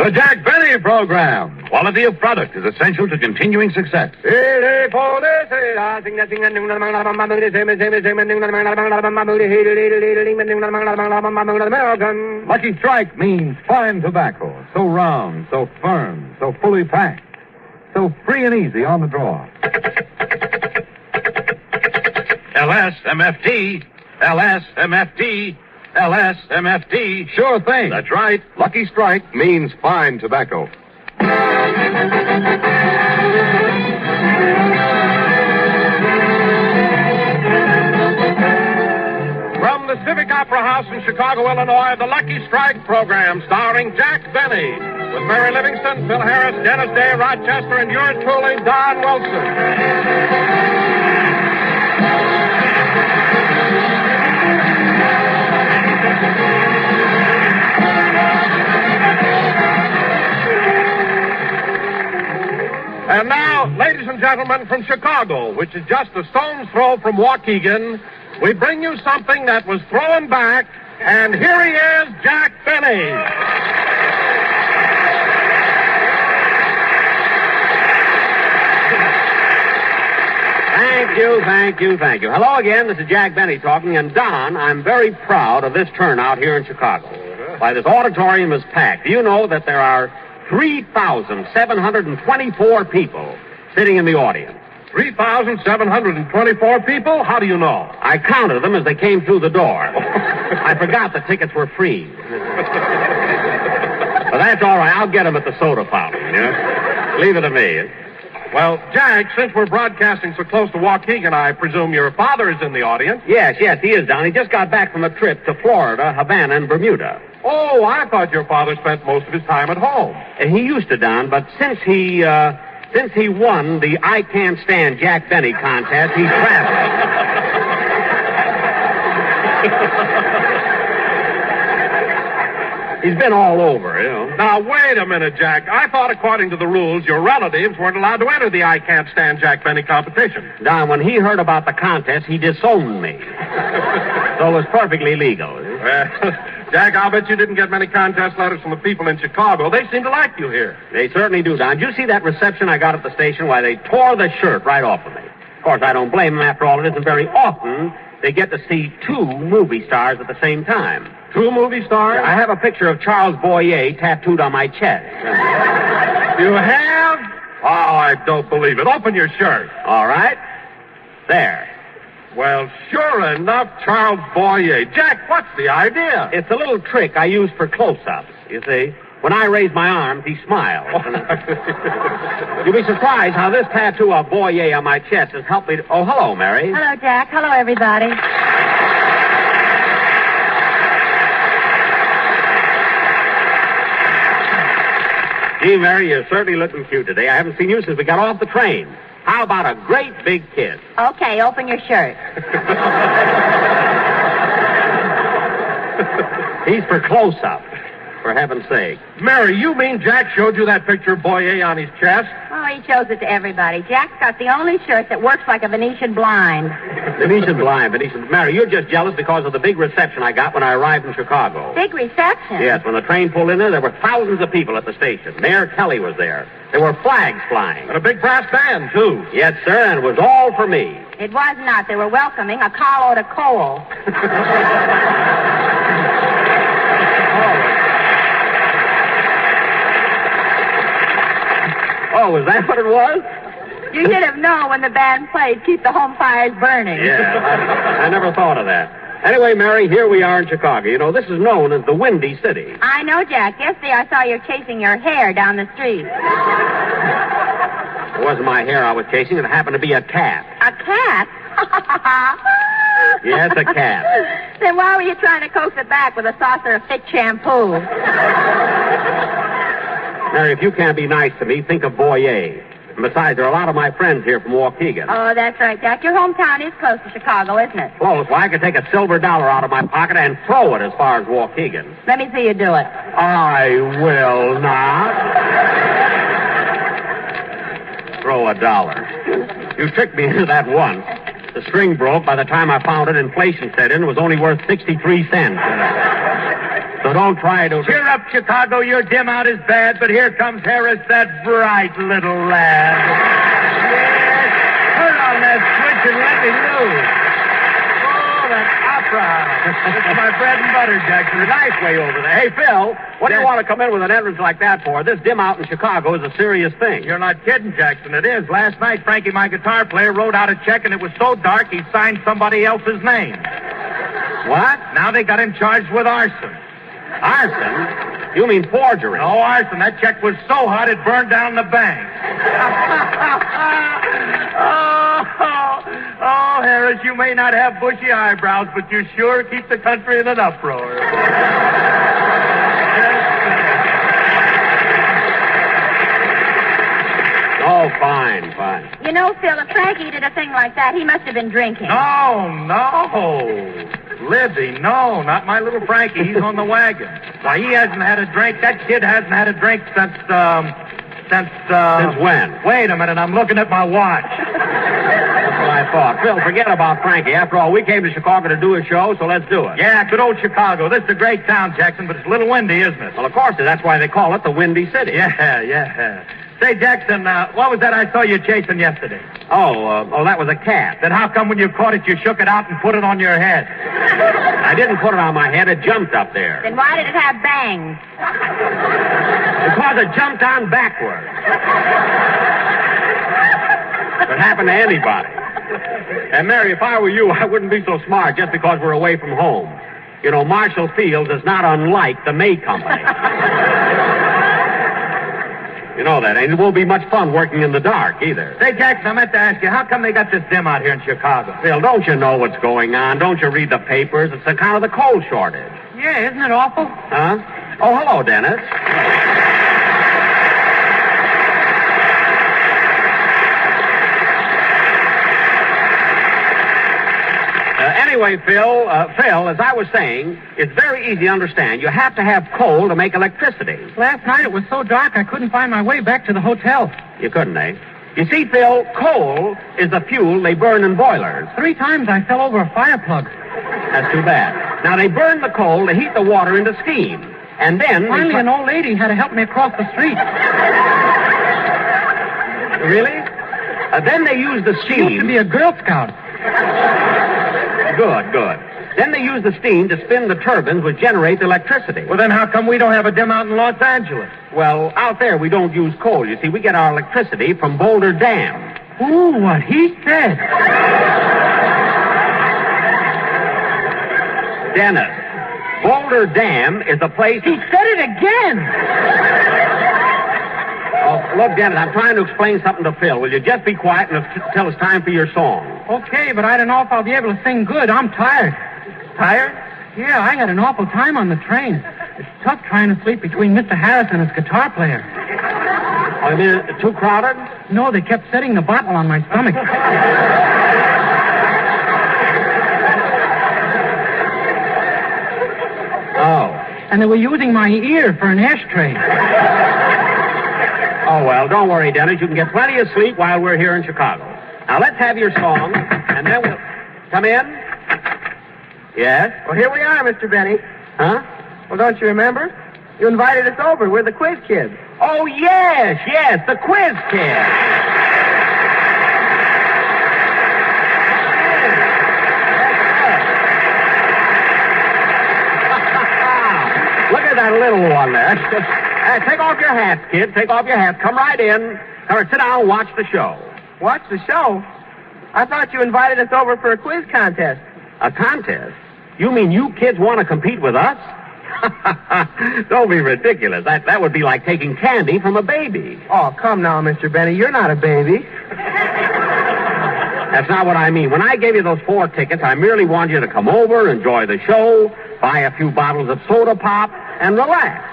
The Jack Benny Program. Quality of product is essential to continuing success. Lucky Strike means fine tobacco. So round, so firm, so fully packed. So free and easy on the draw. LSMFT. LSMFT. LSMFT. Sure thing. That's right. Lucky Strike means fine tobacco. From the Civic Opera House in Chicago, Illinois, the Lucky Strike program starring Jack Benny with Mary Livingston, Phil Harris, Dennis Day, Rochester, and yours truly, Don Wilson. And now, ladies and gentlemen, from Chicago, which is just a stone's throw from Waukegan, we bring you something that was thrown back, and here he is, Jack Benny. Thank you. Hello again, this is Jack Benny talking, and Don, I'm very proud of this turnout here in Chicago. Why, this auditorium is packed. Do you know that there are 3,724 people sitting in the audience? 3,724 people? How do you know? I counted them as they came through the door. I forgot the tickets were free. But that's all right. I'll get them at the soda fountain, you know? Leave it to me. Well, Jack, since we're broadcasting so close to Waukegan, I presume your father is in the audience? Yes, he is, Don. He just got back from a trip to Florida, Havana, and Bermuda. Oh, I thought your father spent most of his time at home. And he used to, Don, but since he won the I Can't Stand Jack Benny contest, he traveled. He's been all over, you know. Now, wait a minute, Jack. I thought, according to the rules, your relatives weren't allowed to enter the I Can't Stand Jack Benny competition. Don, when he heard about the contest, he disowned me. So it was perfectly legal. Jack, I'll bet you didn't get many contest letters from the people in Chicago. They seem to like you here. They certainly do, Don. Did you see that reception I got at the station? Why, they tore the shirt right off of me. Of course, I don't blame them. After all, it isn't very often they get to see two movie stars at the same time. Two movie stars? I have a picture of Charles Boyer tattooed on my chest. You have? Oh, I don't believe it. Open your shirt. All right. There. Well, sure enough, Charles Boyer. Jack, what's the idea? It's a little trick I use for close-ups, you see. When I raise my arms, he smiles. You'll be surprised how this tattoo of Boyer on my chest has helped me to... Oh, hello, Mary. Hello, Jack. Hello, everybody. Gee, Mary, you're certainly looking cute today. I haven't seen you since we got off the train. How about a great big kiss? Okay, open your shirt. He's for close-up, for heaven's sake. Mary, you mean Jack showed you that picture of Boyer on his chest? Oh, he shows it to everybody. Jack's got the only shirt that works like a Venetian blind. Venetian. Mary, you're just jealous because of the big reception I got when I arrived in Chicago. Big reception? Yes, when the train pulled in there were thousands of people at the station. Mayor Kelly was there. There were flags flying. And a big brass band, too. Yes, sir, and it was all for me. It was not. They were welcoming a carload of coal. Oh, is that what it was? You should have known when the band played, keep the home fires burning. Yeah, I never thought of that. Anyway, Mary, here we are in Chicago. You know, this is known as the Windy City. I know, Jack. Yesterday I saw you chasing your hair down the street. It wasn't my hair I was chasing. It happened to be a cat. A cat? Yes, a cat. Then why were you trying to coax it back with a saucer of thick shampoo? Mary, if you can't be nice to me, think of Boyer. And besides, there are a lot of my friends here from Waukegan. Oh, that's right, Jack. Your hometown is close to Chicago, isn't it? Close. Well, I could take a silver dollar out of my pocket and throw it as far as Waukegan. Let me see you do it. I will not. Throw a dollar. You tricked me into that once. The string broke. By the time I found it, inflation set in. It was only worth 63 cents. So So don't try to... Cheer up, Chicago. Your dim out is bad, but here comes Harris, that bright little lad. Yes. Turn on that switch and let me loose. Oh, that opera. It's my bread and butter, Jackson. A nice way over there. Hey, Phil, what do you want to come in with an entrance like that for? This dim out in Chicago is a serious thing. You're not kidding, Jackson. It is. Last night, Frankie, my guitar player, wrote out a check, and it was so dark he signed somebody else's name. What? Now they got him charged with arson. Arson? You mean forgery? No, arson. That check was so hot it burned down the bank. Oh, Harris, you may not have bushy eyebrows, but you sure keep the country in an uproar. Oh, fine. You know, Phil, if Frankie did a thing like that, he must have been drinking. No. Libby, no, not my little Frankie. He's on the wagon. Why, he hasn't had a drink. That kid hasn't had a drink since Since when? Wait a minute, I'm looking at my watch. That's what I thought. Phil, forget about Frankie. After all, we came to Chicago to do a show, so let's do it. Yeah, good old Chicago. This is a great town, Jackson, but it's a little windy, isn't it? Well, of course, that's why they call it the Windy City. Yeah. Say, Jackson, what was that I saw you chasing yesterday? Oh, that was a cat. Then how come when you caught it, you shook it out and put it on your head? I didn't put it on my head. It jumped up there. Then why did it have bangs? Because it jumped on backwards. It happened to anybody. And, Mary, if I were you, I wouldn't be so smart just because we're away from home. You know, Marshall Fields is not unlike the May Company. You know that, and it won't be much fun working in the dark, either. Say, Jackson, I meant to ask you, how come they got this dim out here in Chicago? Phil, don't you know what's going on? Don't you read the papers? It's the kind of the coal shortage. Yeah, isn't it awful? Huh? Oh, hello, Dennis. Anyway, Phil, as I was saying, it's very easy to understand. You have to have coal to make electricity. Last night it was so dark I couldn't find my way back to the hotel. You couldn't, eh? You see, Phil, coal is the fuel they burn in boilers. 3 times I fell over a fire plug. That's too bad. Now, they burn the coal to heat the water into steam. And then... Finally, an old lady had to help me across the street. Really? Then they use the steam... She used to be a Girl Scout. Good. Then they use the steam to spin the turbines which generate the electricity. Well, then how come we don't have a dim out in Los Angeles? Well, out there we don't use coal, you see. We get our electricity from Boulder Dam. Ooh, what he said. Dennis, Boulder Dam is the place... He said it again. Oh, look, Dennis, I'm trying to explain something to Phil. Will you just be quiet until it's time for your song? Okay, but I don't know if I'll be able to sing good. I'm tired. Tired? Yeah, I had an awful time on the train. It's tough trying to sleep between Mr. Harris and his guitar player. Oh, you mean it's too crowded? No, they kept setting the bottle on my stomach. Oh. And they were using my ear for an ashtray. Oh, well, don't worry, Dennis. You can get plenty of sleep while we're here in Chicago. Now, let's have your song, and then we'll... Come in? Yes? Well, here we are, Mr. Benny. Huh? Well, don't you remember? You invited us over. We're the quiz kids. Oh, yes, the quiz kid. Look at that little one there. Take off your hats, kid. Take off your hats. Come right in. Come on, sit down and watch the show. Watch the show? I thought you invited us over for a quiz contest. A contest? You mean you kids want to compete with us? Don't be ridiculous. That would be like taking candy from a baby. Oh, come now, Mr. Benny. You're not a baby. That's not what I mean. When I gave you those 4 tickets, I merely wanted you to come over, enjoy the show, buy a few bottles of soda pop, and relax.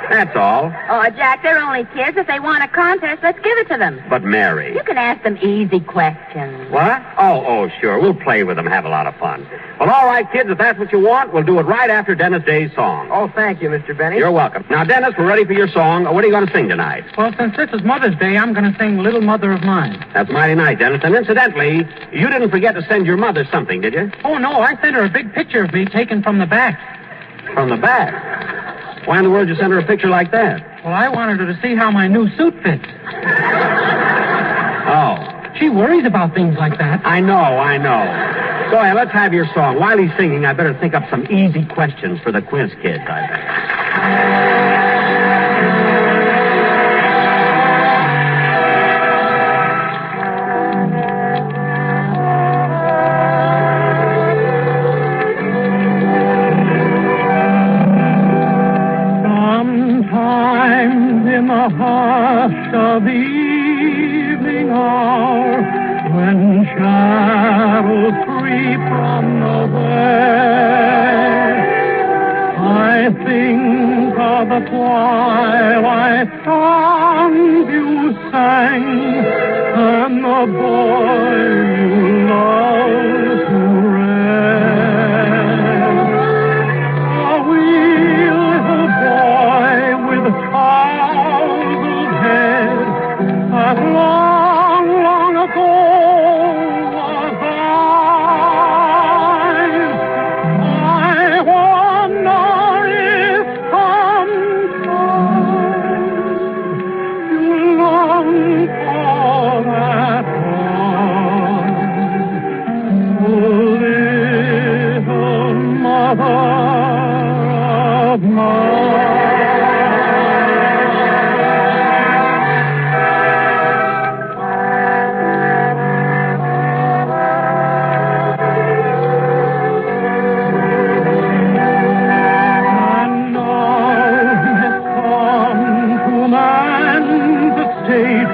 That's all. Oh, Jack, they're only kids. If they want a contest, let's give it to them. But, Mary... You can ask them easy questions. What? Oh, sure. We'll play with them, have a lot of fun. Well, all right, kids, if that's what you want, we'll do it right after Dennis Day's song. Oh, thank you, Mr. Benny. You're welcome. Now, Dennis, we're ready for your song. What are you going to sing tonight? Well, since this is Mother's Day, I'm going to sing Little Mother of Mine. That's mighty nice, Dennis. And incidentally, you didn't forget to send your mother something, did you? Oh, no, I sent her a big picture of me taken from the back. From the back? Why in the world did you send her a picture like that? Well, I wanted her to see how my new suit fits. Oh. She worries about things like that. I know. Go ahead, let's have your song. While he's singing, I better think up some easy questions for the quiz kids, I bet. Sometimes in the hush of the evening hour, when shadows creep from the west, I think of the twilight songs you sang, and the boy you loved to rest. A wee little boy with a tousled head, that long, long ago was thine. I wonder if sometime you long for that one, little mother of mine. And now has come to man's estate,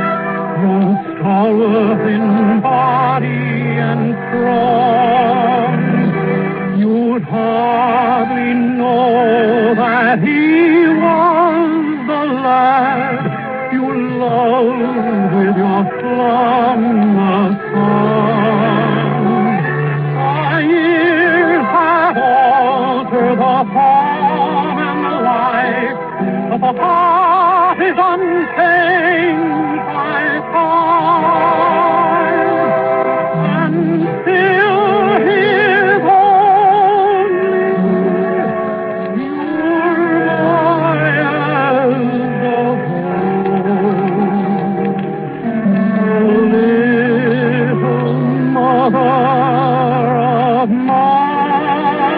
grown stalwart in body and strong. You'd hardly know that he was the lad you loved with your slumber song. The years have altered the form and the life, but the heart is unchanged by time, and still his only pure eyes of home. Little mother of mine,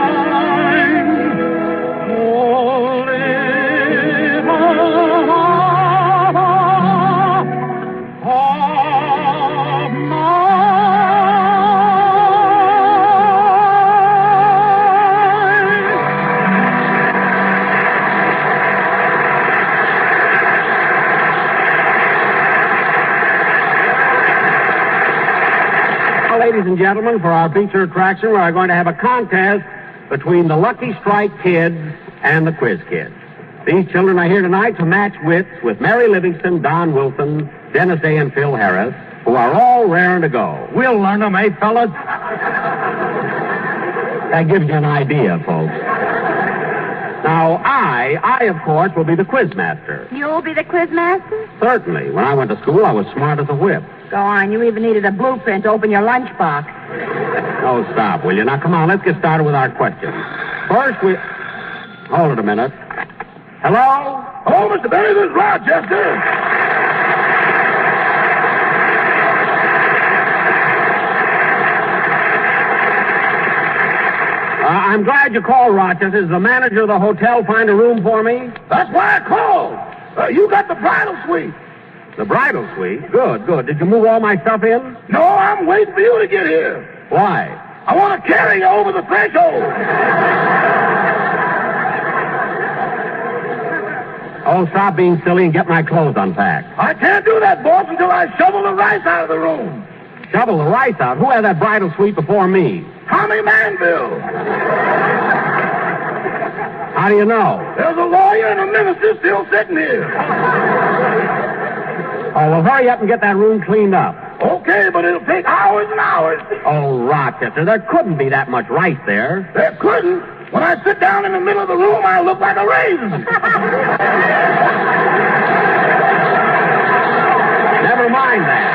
oh, little mother of Now, ladies and gentlemen, for our feature attraction, we are going to have a contest between the Lucky Strike Kids and the Quiz Kids. These children are here tonight to match wits with Mary Livingston, Don Wilson, Dennis Day, and Phil Harris, who are all raring to go. We'll learn them, eh, fellas? That gives you an idea, folks. Now, I, of course, will be the quiz master. You'll be the quiz master? Certainly. When I went to school, I was smart as a whip. Go on, you even needed a blueprint to open your lunchbox. Oh, stop, will you? Now, come on, let's get started with our questions. First, Hold it a minute. Hello? Oh, Mr. Benny, this is Rochester. I'm glad you called, Rochester. Does the manager of the hotel find a room for me? That's why I called. You got the bridal suite. The bridal suite? Good, good. Did you move all my stuff in? No, I'm waiting for you to get here. Why? I want to carry you over the threshold. Oh, stop being silly and get my clothes unpacked. I can't do that, boss, until I shovel the rice out of the room. Shovel the rice out? Who had that bridal suite before me? Tommy Manville. How do you know? There's a lawyer and a minister still sitting here. Oh, well, hurry up and get that room cleaned up. Okay, but it'll take hours and hours. Oh, Rochester, there couldn't be that much rice there. There couldn't. When I sit down in the middle of the room, I look like a raisin. Never mind that.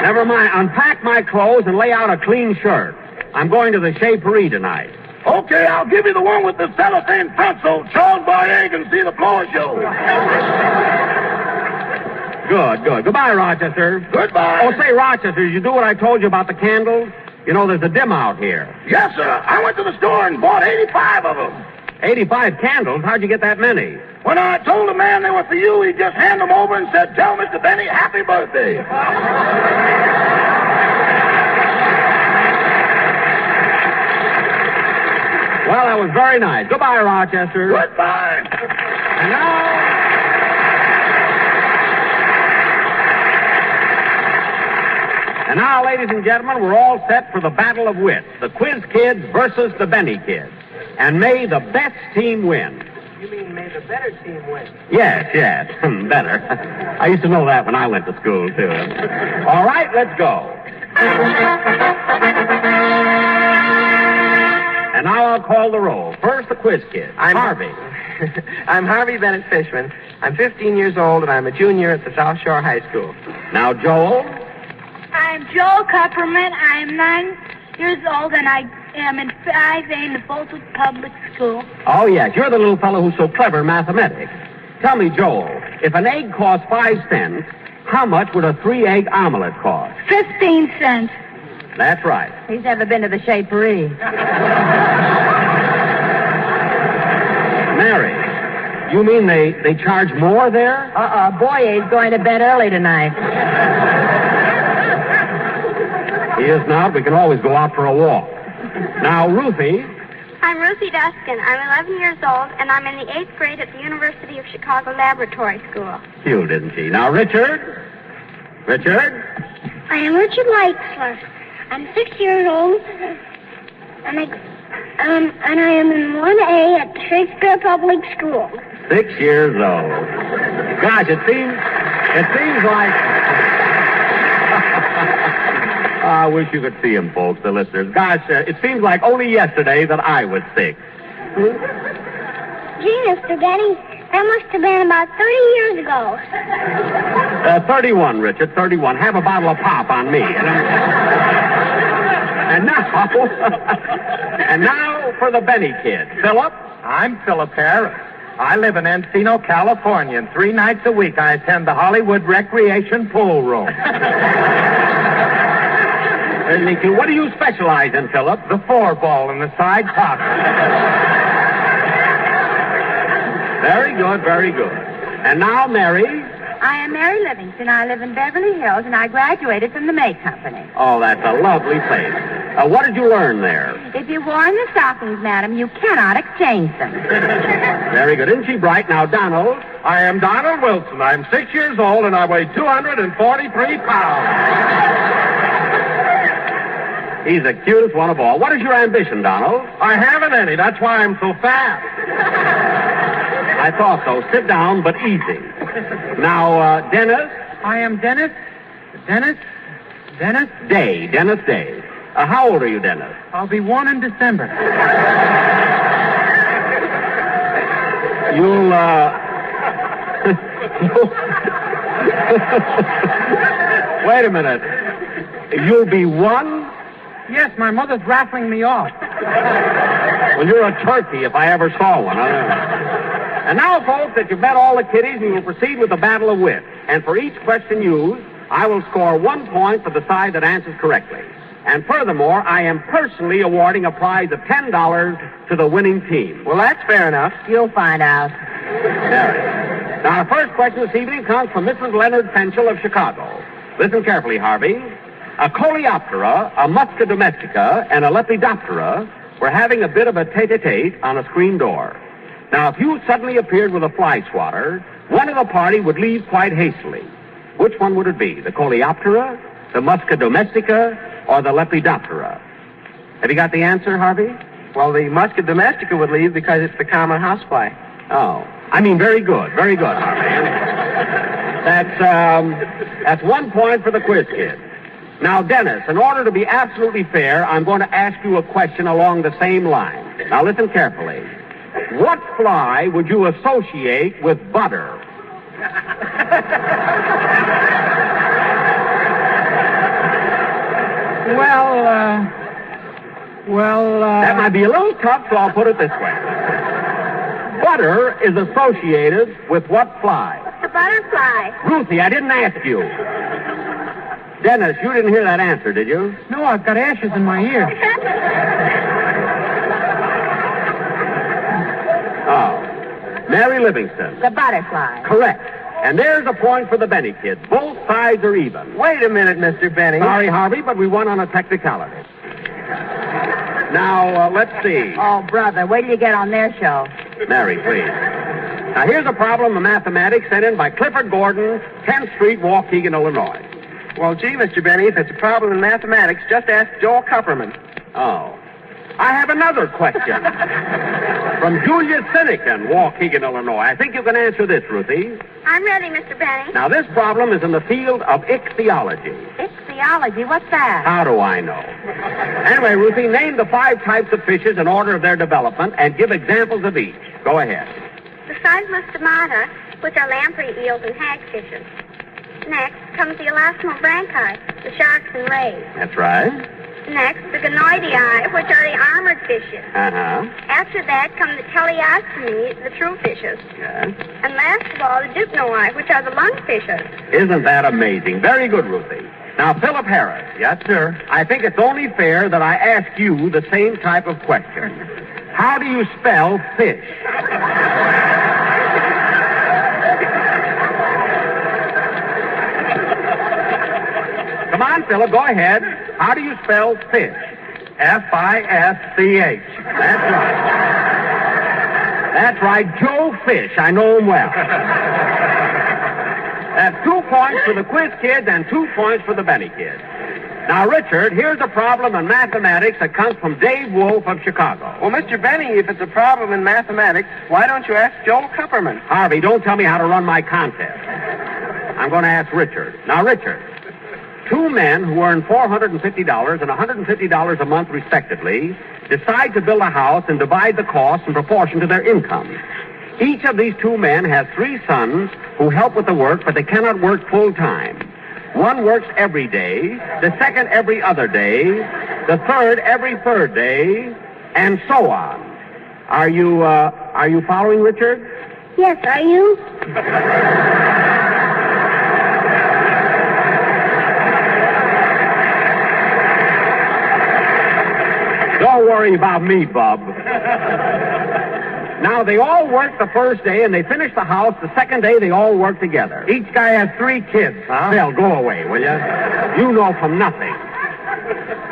Never mind. Unpack my clothes and lay out a clean shirt. I'm going to the Chez Paris tonight. Okay, I'll give you the one with the cellophane front so Charles Boyer can see the floor show. Good, good. Goodbye, Rochester. Goodbye. Oh, say, Rochester, did you do what I told you about the candles? You know, there's a dim out here. Yes, sir. I went to the store and bought 85 of them. 85 candles? How'd you get that many? When I told the man they were for you, he just handed them over and said, "Tell Mr. Benny happy birthday." Well, that was very nice. Goodbye, Rochester. Goodbye. And now... And now, ladies and gentlemen, we're all set for the battle of wits. The Quiz Kids versus the Benny Kids. And may the best team win. You mean may the better team win? Yes, yes. Better. I used to know that when I went to school, too. All right, let's go. And now I'll call the roll. First, the Quiz Kid. I'm Harvey. I'm Harvey Bennett Fishman. I'm 15 years old, and I'm a junior at the South Shore High School. Now, Joel. I'm Joel Kupperman. I am 9 years old, and I am in 5A in the Bolton Public School. Oh, yes, you're the little fellow who's so clever in mathematics. Tell me, Joel, if an egg costs 5 cents, how much would a 3-egg omelet cost? 15 cents. That's right. He's never been to the Chez Paris. Mary, you mean they charge more there? Boyer's going to bed early tonight. He is now. We can always go out for a walk. Now, Ruthie. I'm Ruthie Duskin. I'm 11 years old, and I'm in the 8th grade at the University of Chicago Laboratory School. Cute, isn't she? Now, Richard. Richard. I am Richard Lightsler. I'm 6 years old, and I am in 1A at Shakespeare Public School. 6 years old. Gosh, it seems like... I wish you could see him, folks, the listeners. Gosh, it seems like only yesterday that I was 6. Gee, Mr. Benny, that must have been about 30 years ago. 31, Richard, 31. Have a bottle of pop on me. And now for the Benny kid. Philip? I'm Philip Harris. I live in Encino, California, and 3 nights a week I attend the Hollywood Recreation Pool Room. What do you specialize in, Philip? The 4-ball in the side pocket. Very good, very good. And now, Mary. I am Mary Livingston. I live in Beverly Hills, and I graduated from the May Company. Oh, that's a lovely place. What did you learn there? If you've worn the stockings, madam, you cannot exchange them. Very good. Isn't she bright? Now, Donald. I am Donald Wilson. I'm 6 years old, and I weigh 243 pounds. He's the cutest one of all. What is your ambition, Donald? I haven't any. That's why I'm so fat. I thought so. Sit down, but easy. Now, Dennis. I am Dennis. Dennis Day. Dennis Day. How old are you, Dennis? I'll be 1 in December. You'll, Wait a minute. You'll be 1? Yes, my mother's raffling me off. Well, you're a turkey if I ever saw one. And now, folks, that you've met all the kiddies, we will proceed with the battle of wits. And for each question used, I will score 1 point for the side that answers correctly. And furthermore, I am personally awarding a prize of $10 to the winning team. Well, that's fair enough. You'll find out. There. Now, the first question this evening comes from Mrs. Leonard Penchel of Chicago. Listen carefully, Harvey. A coleoptera, a musca domestica, and a lepidoptera were having a bit of a tete-a-tete on a screen door. Now, if you suddenly appeared with a fly swatter, one of the party would leave quite hastily. Which one would it be? The coleoptera, the musca domestica, or the lepidoptera? Have you got the answer, Harvey? Well, the musca domestica would leave because it's the common housefly. Oh. I mean, very good, Harvey. That's 1 point for the quiz kid. Now, Dennis, in order to be absolutely fair, I'm going to ask you a question along the same line. Now, listen carefully. What fly would you associate with butter? Well, That might be a little tough, so I'll put it this way. Butter is associated with what fly? The butterfly. Ruthie, I didn't ask you. Dennis, you didn't hear that answer, did you? No, I've got ashes in my ear. Oh. Mary Livingston. The butterfly. Correct. And there's a point for the Benny kids. Both sides are even. Wait a minute, Mr. Benny. Sorry, Harvey, but we won on a technicality. Now, let's see. Oh, brother, wait till you get on their show. Mary, please. Now, here's a problem of mathematics sent in by Clifford Gordon, 10th Street, Waukegan, Illinois. Well, gee, Mr. Benny, if it's a problem in mathematics, just ask Joel Kupperman. Oh. I have another question. From Julius Sinekin, Waukegan, Illinois. I think you can answer this, Ruthie. I'm ready, Mr. Benny. Now, this problem is in the field of ichthyology. Ichthyology, what's that? How do I know? Anyway, Ruthie, name the 5 types of fishes in order of their development and give examples of each. Go ahead. The Seismostomata, which are lamprey eels and hagfishes. Next comes the elasmobranchi, the sharks and rays. That's right. Next, the gonoidii, which are the armored fishes. Uh-huh. After that come the teleostomi, the true fishes. Yes. And last of all, the dipnoi, which are the lung fishes. Isn't that amazing? Very good, Ruthie. Now, Philip Harris. Yes, sir. I think it's only fair that I ask you the same type of question. How do you spell fish? Come on, Philip, go ahead. How do you spell fish? F-I-S-C-H. That's right. That's right, Joe Fish. I know him well. That's 2 points for the quiz kids and 2 points for the Benny kids. Now, Richard, here's a problem in mathematics that comes from Dave Wolf of Chicago. Well, Mr. Benny, if it's a problem in mathematics, why don't you ask Joel Kupperman? Harvey, don't tell me how to run my contest. I'm going to ask Richard. Now, Richard, 2 men who earn $450 and $150 a month, respectively, decide to build a house and divide the cost in proportion to their income. Each of these 2 men has 3 sons who help with the work, but they cannot work full time. One works every day, the second every other day, the third every third day, and so on. Are you following, Richard? Yes, are you? Don't worry about me, Bub. Now, they all work the first day, and they finish the house. The second day, they all work together. Each guy has 3 kids, huh? Phil, go away, will you? You know from nothing.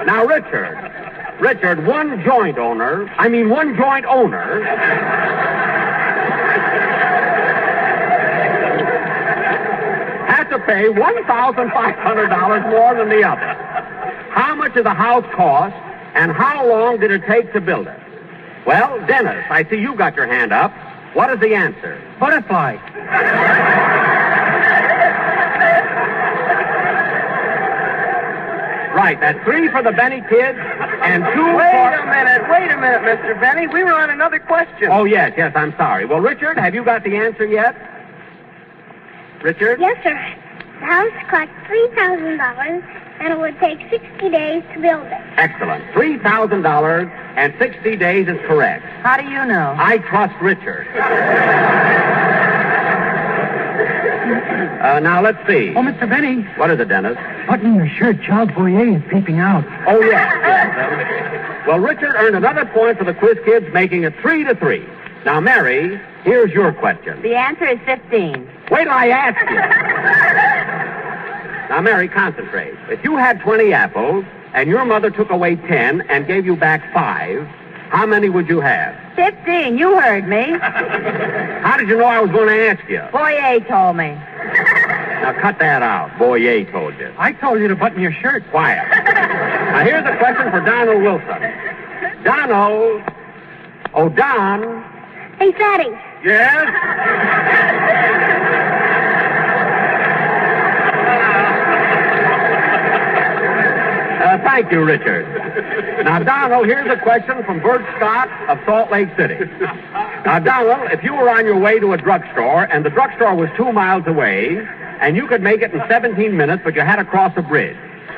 Now, Richard, one joint owner has to pay $1,500 more than the other. How much did the house cost, and how long did it take to build it? Well, Dennis, I see you got your hand up. What is the answer? Butterfly. Right, that's 3 for the Benny kids and 2 Wait for... a minute, Mr. Benny. We were on another question. Oh, yes, I'm sorry. Well, Richard, have you got the answer yet? Richard? Yes, sir. The house cost $3,000, and it would take 60 days to build it. Excellent. $3,000 and 60 days is correct. How do you know? I trust Richard. Now, let's see. Oh, Mr. Benny, What is it, Dennis? button your shirt. Child foyer is peeping out. Oh, yes. Well, Richard earned another point for the quiz kids, making it 3-3. Now, Mary, here's your question. The answer is 15. Wait till I ask you. Now, Mary, concentrate. If you had 20 apples and your mother took away 10 and gave you back 5, how many would you have? 15, you heard me. How did you know I was going to ask you? Boyer told me. Now, cut that out. Boyer told you. I told you to button your shirt. Quiet. Now, here's a question for Donald Wilson. Donald. Oh, Don. Hey, Fatty. Yes? Thank you, Richard. Now, Donald, here's a question from Bert Scott of Salt Lake City. Now, Donald, if you were on your way to a drugstore and the drugstore was 2 miles away and you could make it in 17 minutes, but you had to cross a bridge,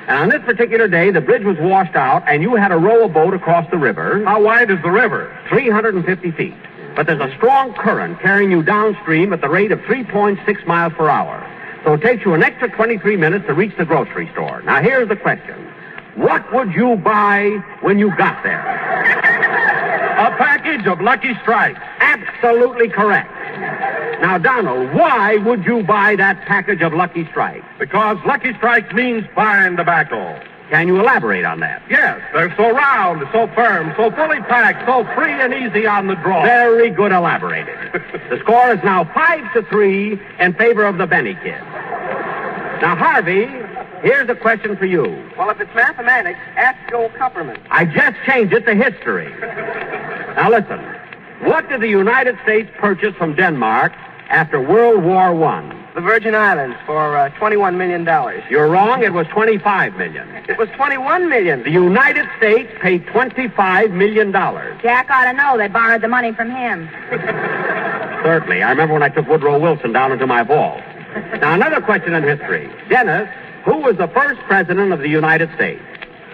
And on this particular day, the bridge was washed out, and you had to row a boat across the river. How wide is the river? 350 feet. But there's a strong current carrying you downstream at the rate of 3.6 miles per hour. So it takes you an extra 23 minutes to reach the grocery store. Now, here's the question. What would you buy when you got there? A package of Lucky Strikes. Absolutely correct. Now, Donald, why would you buy that package of Lucky Strikes? Because Lucky Strikes means fine tobacco. Can you elaborate on that? Yes, they're so round, so firm, so fully packed, so free and easy on the draw. Very good elaborated. The score is now 5-3 in favor of the Benny kids. Now, Harvey, here's a question for you. Well, if it's mathematics, ask Joe Kupperman. I just changed it to history. Now, listen. What did the United States purchase from Denmark after World War I? The Virgin Islands for $21 million. You're wrong. It was $25 million. It was $21 million. The United States paid $25 million. Jack ought to know they borrowed the money from him. Certainly. I remember when I took Woodrow Wilson down into my vault. Now, another question in history. Dennis, who was the first president of the United States?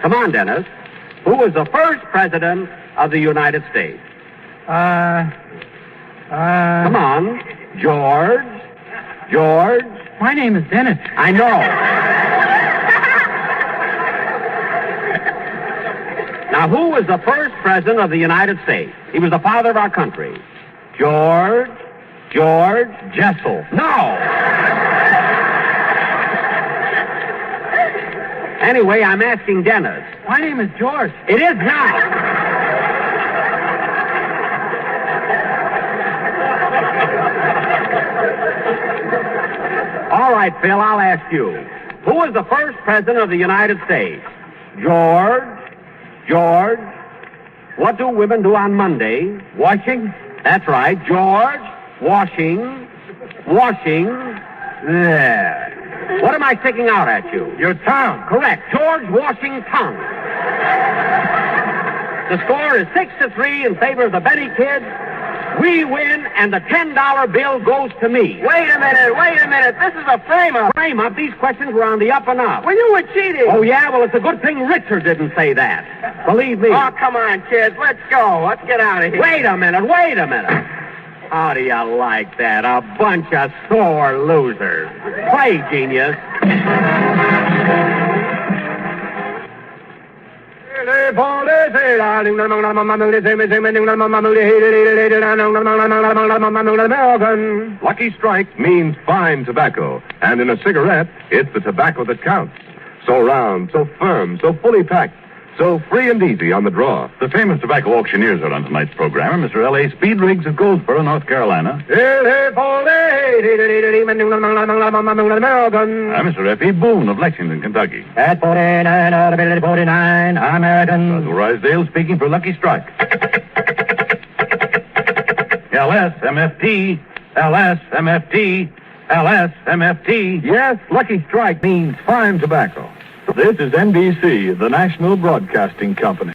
Come on, Dennis. Who was the first president of the United States? Come on. George. My name is Dennis. I know. Now, who was the first president of the United States? He was the father of our country. George Jessel. No. Anyway, I'm asking Dennis. My name is George. It is now. All right, Phil, I'll ask you. Who was the first president of the United States? George. What do women do on Monday? Washing? That's right, George. Washing. There. What am I sticking out at you? Your tongue. Correct. George Washington. The score is 6-3 in favor of the Benny kids. We win, and the $10 bill goes to me. Wait a minute. This is a frame-up. Frame-up? These questions were on the up and up. Well, you were cheating. Oh, yeah? Well, it's a good thing Richard didn't say that. Believe me. Oh, come on, kids. Let's go. Let's get out of here. Wait a minute. How do you like that? A bunch of sore losers. Play, genius. Lucky Strike means fine tobacco, and in a cigarette, it's the tobacco that counts. So round, so firm, so fully packed, so free and easy on the draw. The famous tobacco auctioneers are on tonight's program. Mr. L.A. Speed Riggs of Goldsboro, North Carolina. Mr. F.E. Boone of Lexington, Kentucky. At 49 out of 49, American. Russell Rysdale speaking for Lucky Strike. LSMFT, LSMFT, LSMFT. Yes, Lucky Strike means fine tobacco. This is NBC, the National Broadcasting Company.